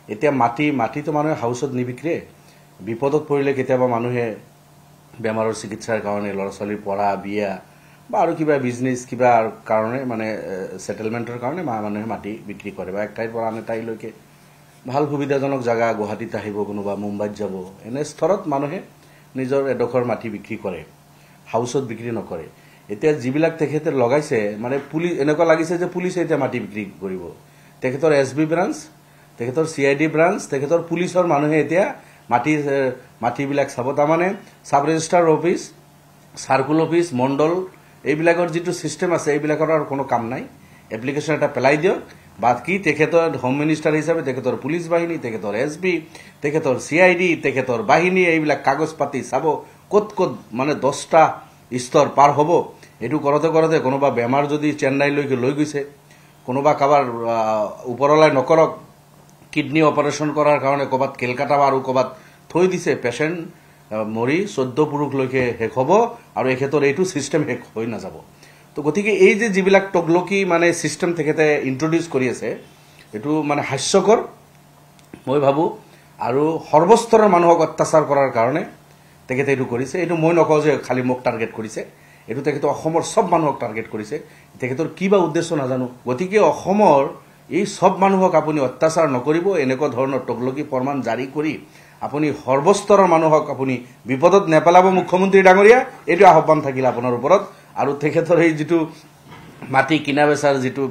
এতিয়া মাটি তো মানুহে হাউচত নিবিক্ৰে বিপদত পৰিলে কেতিয়াবা মানুহে বেমাৰৰ চিকিৎসাৰ কাৰণে ল'ৰা ছোৱালীৰ পঢ়া বিয়া বা আৰু কিবা বিজনেছ কিবা কাৰণে মানে সেটেলমেন্টৰ কাৰণে মানুহে মাটি বিক্ৰী কৰে বা এক ঠাইৰ পৰা আন ঠাইলৈকে ভাল সুবিধাজনক জায়গা গুৱাহাটীত আহিব কোনোবা মুম্বাইত যাব এনে স্তৰত মানুহে নিজৰ এডোখৰ মাটি বিক্ৰী কৰে হাউচত বিক্ৰী নকৰে এতিয়া যিবিলাক তেখেতে লগাইছে মানে পুলিচ এনেকুৱা লাগিছে যে পুলিচে এতিয়া মাটি বিক্ৰী কৰিব তেখেতৰ এসবি ব্ৰাঞ্চ তেখেতৰ সিআইডি ব্ৰাঞ্চ তেখেতৰ পুলিচৰ মানুহে এতিয়া মাটিবিলাক চাব তাৰমানে sub registrar office circle office মণ্ডল এইবিলাকৰ যিটো সিস্টেম আছে এইবিলাকৰ আৰু কোনো কাম নাই এপ্লিকেশন এটা পেলাই দিয়ক বাকি তেখেতৰ হোম মিনিষ্টাৰ হিচাপে তেখেতৰ পুলিচ বাহিনী তেখেতৰ এসবি তেখেতৰ সিআইডি তেখেতৰ বাহিনী এইবিলাক কাগজ পাতি চাব কত মানে 10টা স্তৰ পাৰ হ'ব এটো কৰতে কোনোবা বেমাৰ যদি চেন্নাইলৈকে লৈ গৈছে কোনোবা কাবাৰ ওপৰলাই নকৰক কিডনি অপাৰেশন কৰাৰ কাৰণে কবাত কলকাতা আৰু কবাত থৈ দিছে পেশেন্ট মৰি 14 পুৰুষলৈকে হেক হ'ব আৰু এখেতৰ এইটো সিস্টেম হেক হৈ না যাব তো গতিকে এই যে যিবিলাক টগলকি মানে সিস্টেম তেখেতে ইন্ট্ৰোডিউস কৰি আছে এটো মানে হাস্যকৰ মই ভাবো আৰু সৰ্বস্তৰৰ মানুহক অত্যাচাৰ কৰাৰ কাৰণে তেখেতে এটো কৰিছে এটো মই নকওঁ যে খালি মোক টাৰ্গেট কৰিছে এটো তেখেতে অসমৰ সব মানুহক টাৰ্গেট কৰিছে তেখেতৰ কিবা উদ্দেশ্য নাজানো গতিকে অসমৰ এই সব মানুহক আপুনি অত্যাচাৰ নকৰিব এনেকুৱা ধৰণৰ টগলকি ফৰমান জাৰি কৰি আপুনি সৰ্বস্তৰৰ মানুহক আপুনি বিপদত নেপেলাব মুখ্যমন্ত্ৰী ডাঙৰীয়া এটো আহ্বান থাকিল আপোনাৰ ওপৰত আৰু তেখেতৰ এই যেটো মাটি কিনা বেচাৰ যেটো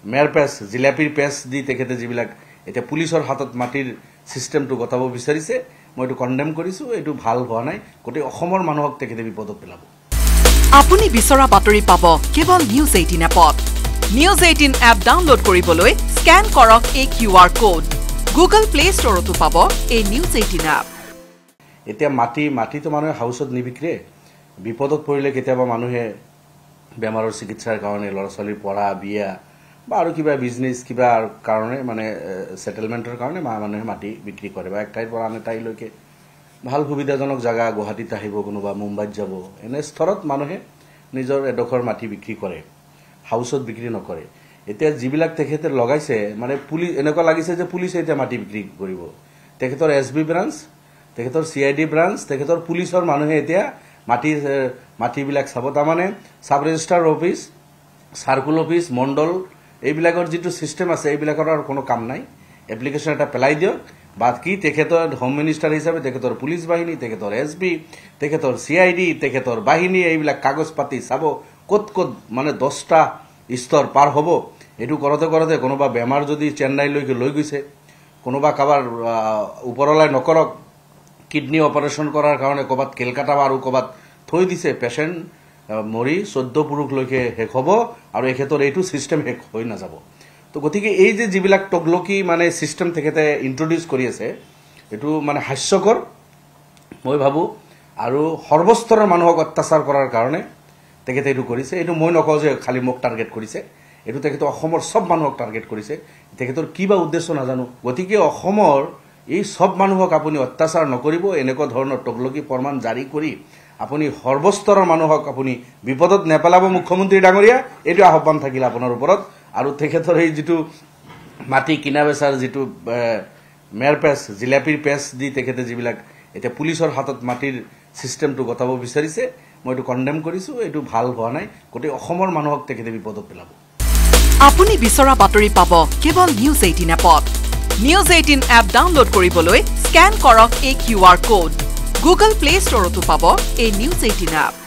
মেয়ৰ পেছ জিলাপিৰ পেছ দি তেখেতে যিবিলাক এটা পুলিচৰ হাতত মাটিৰ সিস্টেমটো গতাব বিচাৰিছে মই এটো কন্ডেম কৰিছো এটো ভাল হোৱা নাই গতে অসমৰ মানুহক তেখেতে বিপদত পেলাব আপুনি বিচৰা বাতৰি পাব কেৱল নিউজ 18 এপত নিউজ 18 এপ ডাউনলোড কৰিবলৈ স্ক্যান কৰক এই কিউআৰ কোড গুগল প্লে ষ্টৰতো পাব এই নিউজ 18 এপ এতিয়া মাটি তো মানুহে হাউচত নিবিক্ৰে বিপদত পৰিলে কেতিয়াবা মানুহে বেমাৰৰ চিকিৎসাৰ কাৰণে ল'ৰা ছোৱালীৰ পঢ়া বিয়া বা আৰু কিবা বিজনেছ কিবা কাৰণে মানে সেটেলমেন্টৰ কাৰণে মানুহে মাটি বিক্ৰী কৰে বা এক ঠাইৰ পৰা আন ঠাইলৈকে ভাল সুবিধাজনক জায়গা গুৱাহাটীত আহিব কোনোবা মুম্বাইত যাব এনে স্তৰত মানুহে নিজৰ এডোখৰ মাটি বিক্ৰী কৰে হাউচত বিক্ৰী নকৰে এতিয়া যিবিলাক তেখেতে লগাইছে মানে পুলিচ এনেকুৱা লাগিছে যে পুলিচে এতিয়া মাটি বিক্ৰী কৰিব তেখেতৰ এসবি ব্ৰাঞ্চ তেখেতৰ সিআইডি ব্ৰাঞ্চ তেখেতৰ পুলিচৰ মানুহে এতিয়া মাটিবিলাক চাব তাৰমানে sub registrar office circle office মণ্ডল এইবিলাকৰ যিটো সিস্টেম আছে এইবিলাকৰ আৰু কোনো কাম নাই এপ্লিকেশন এটা পেলাই দিয়ক বাকি তেখেতৰ হোম মিনিষ্টাৰ হিচাপে তেখেতৰ পুলিচ বাহিনী তেখেতৰ এসবি তেখেতৰ সিআইডি তেখেতৰ বাহিনী এইবিলাক কাগজ পাতি চাব কত মানে 10টা স্তৰ পাৰ হ'ব এটো কৰতে কোনোবা বেমাৰ যদি চেন্নাইলৈকে লৈ গৈছে কোনোবা কাবাৰ ওপৰলাই নকৰক কিডনি অপাৰেশন কৰাৰ কাৰণে কবাত কলকাতা আৰু কবাত থৈ দিছে পেশেন্ট মৰি 14 পুৰুষলৈকে হেক হ'ব আৰু এখেতৰ এইটো সিস্টেম হেক হৈ না যাব তো গতিকে এই যে যিবিলাক টগলকি মানে সিস্টেম তেখেতে ইন্ট্ৰোডিউস কৰি আছে এটো মানে হাস্যকৰ মই ভাবো আৰু সৰ্বস্তৰৰ মানুহক অত্যাচাৰ কৰাৰ কাৰণে তেখেতে এটো কৰিছে এটো মই নকওঁ যে খালি মোক টাৰ্গেট কৰিছে এটো তেখেতে অসমৰ সব মানুহক টাৰ্গেট কৰিছে তেখেতৰ কিবা উদ্দেশ্য নাজানো গতিকে অসমৰ এই সব মানুহক আপুনি অত্যাচাৰ নকৰিব এনেকুৱা ধৰণৰ টগলকি ফৰমান জাৰি কৰি আপুনি সৰ্বস্তৰৰ মানুহক আপুনি বিপদত নেপেলাব মুখ্যমন্ত্ৰী ডাঙৰীয়া এটো আহ্বান থাকিল আপোনাৰ ওপৰত আৰু তেখেতৰ এই যেটো মাটি কিনা বেচাৰ যেটো মেয়ৰ পেছ জিলাপিৰ পেছ দি তেখেতে যিবিলাক এটা পুলিচৰ হাতত মাটিৰ সিস্টেমটো গতাব বিচাৰিছে মই এটো কন্ডেম কৰিছো এটো ভাল হোৱা নাই গতে অসমৰ মানুহক তেখেতে বিপদত পেলাব আপুনি বিচৰা বাতৰি পাব কেৱল নিউজ 18 এপত নিউজ 18 এপ ডাউনলোড কৰিবলৈ স্ক্যান কৰক এই কিউআৰ কোড গুগল প্লে ষ্টৰতো পাব এই নিউজ 18 এপ